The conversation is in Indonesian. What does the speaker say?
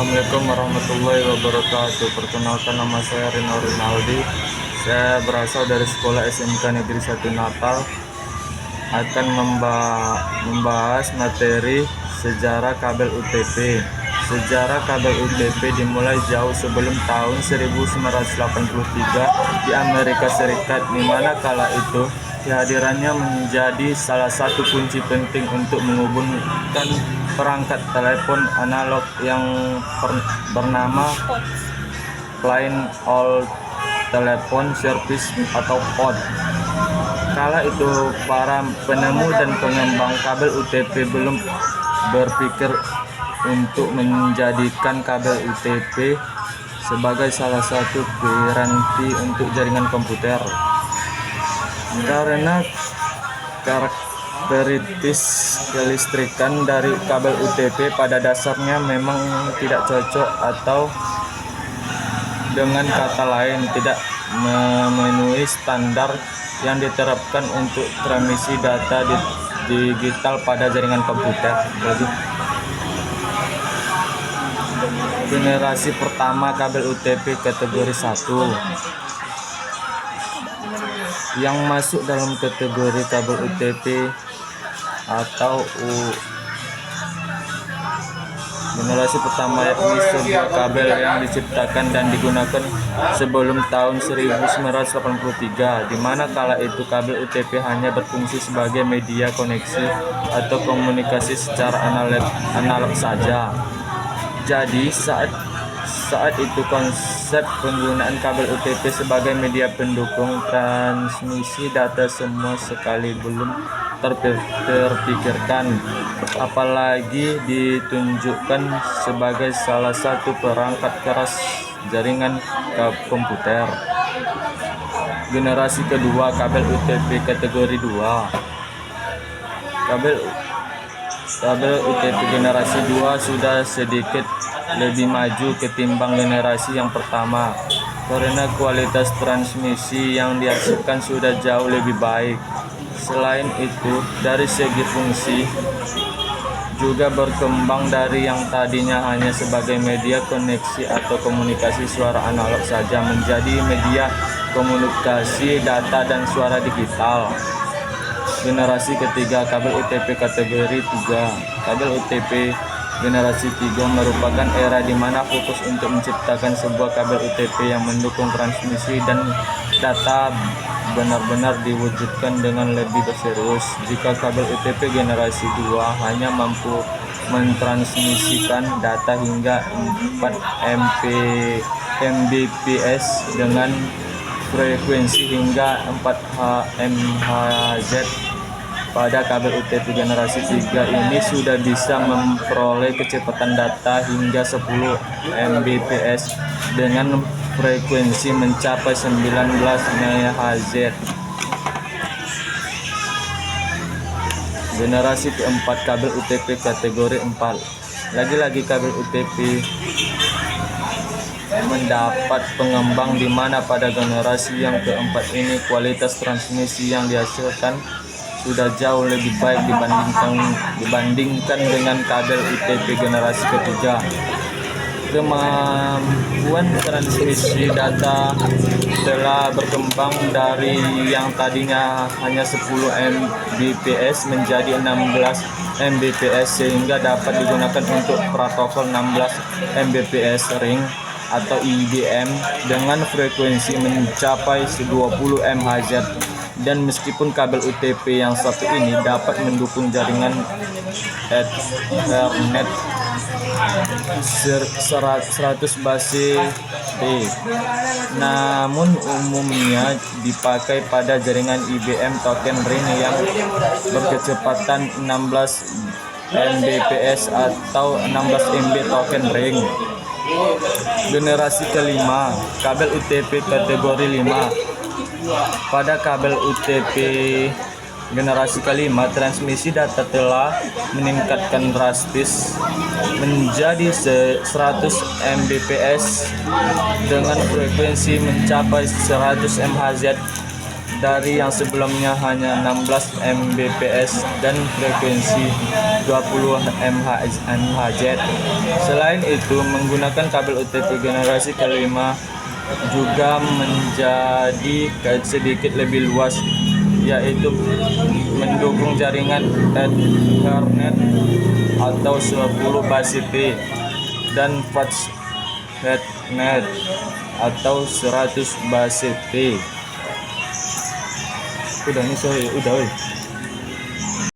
Assalamualaikum warahmatullahi wabarakatuh. Perkenalkan, nama saya Rino Rinaldi. Saya berasal dari sekolah SMK Negeri 1 Natal. Akan membahas materi sejarah kabel UTP. Sejarah kabel UTP dimulai jauh sebelum tahun 1983 di Amerika Serikat, di mana kala itu kehadirannya menjadi salah satu kunci penting untuk menghubungkan perangkat telepon analog yang bernama Plain Old Telephone Service atau POT. Kala itu para penemu dan pengembang kabel UTP belum berpikir untuk menjadikan kabel UTP sebagai salah satu piranti untuk jaringan komputer, karena karakteristik kelistrikan dari kabel UTP pada dasarnya memang tidak cocok, atau dengan kata lain tidak memenuhi standar yang diterapkan untuk transmisi data digital pada jaringan komputer. Generasi pertama kabel UTP kategori 1 yang masuk dalam kategori kabel UTP atau generasi pertama, yakni sebuah kabel yang diciptakan dan digunakan sebelum tahun 1983, di mana kala itu kabel UTP hanya berfungsi sebagai media koneksi atau komunikasi secara analog saja. Jadi saat itu konsep penggunaan kabel UTP sebagai media pendukung transmisi data sama sekali belum terpikirkan, apalagi ditunjukkan sebagai salah satu perangkat keras jaringan komputer. Generasi kedua kabel UTP kategori 2. Kabel UTP generasi 2 sudah sedikit lebih maju ketimbang generasi yang pertama, karena kualitas transmisi yang dihasilkan sudah jauh lebih baik. Selain itu, dari segi fungsi juga berkembang dari yang tadinya hanya sebagai media koneksi atau komunikasi suara analog saja menjadi media komunikasi data dan suara digital. Generasi ketiga kabel UTP kategori 3. Kabel UTP generasi 3 merupakan era di mana fokus untuk menciptakan sebuah kabel UTP yang mendukung transmisi dan data benar-benar diwujudkan dengan lebih serius. Jika kabel UTP generasi 2 hanya mampu mentransmisikan data hingga 4 Mbps dengan frekuensi hingga 4 MHz, pada kabel UTP generasi 3 ini sudah bisa memperoleh kecepatan data hingga 10 Mbps dengan frekuensi mencapai 19 MHz. Generasi keempat kabel UTP kategori 4. Lagi-lagi kabel UTP mendapat pengembang di mana pada generasi yang keempat ini kualitas transmisi yang dihasilkan sudah jauh lebih baik dibandingkan dengan kabel UTP generasi ketiga. Kemampuan transmisi data telah berkembang dari yang tadinya hanya 10 Mbps menjadi 16 Mbps, sehingga dapat digunakan untuk protokol 16 Mbps ring atau IBM dengan frekuensi mencapai 20 MHz. Dan meskipun kabel UTP yang satu ini dapat mendukung jaringan Ethernet 100 base T, namun umumnya dipakai pada jaringan IBM token ring yang berkecepatan 16 Mbps atau 16 MB token ring. Generasi kelima kabel UTP kategori 5. Pada kabel UTP generasi kelima, transmisi data telah meningkatkan drastis menjadi 100 Mbps dengan frekuensi mencapai 100 MHz dari yang sebelumnya hanya 16 Mbps dan frekuensi 20 MHz. Selain itu, menggunakan kabel UTP generasi kelima juga menjadi sedikit lebih luas, yaitu mendukung jaringan Ethernet atau 10 base dan fast Ethernet atau 100 base. Udah nih, sorry, udah.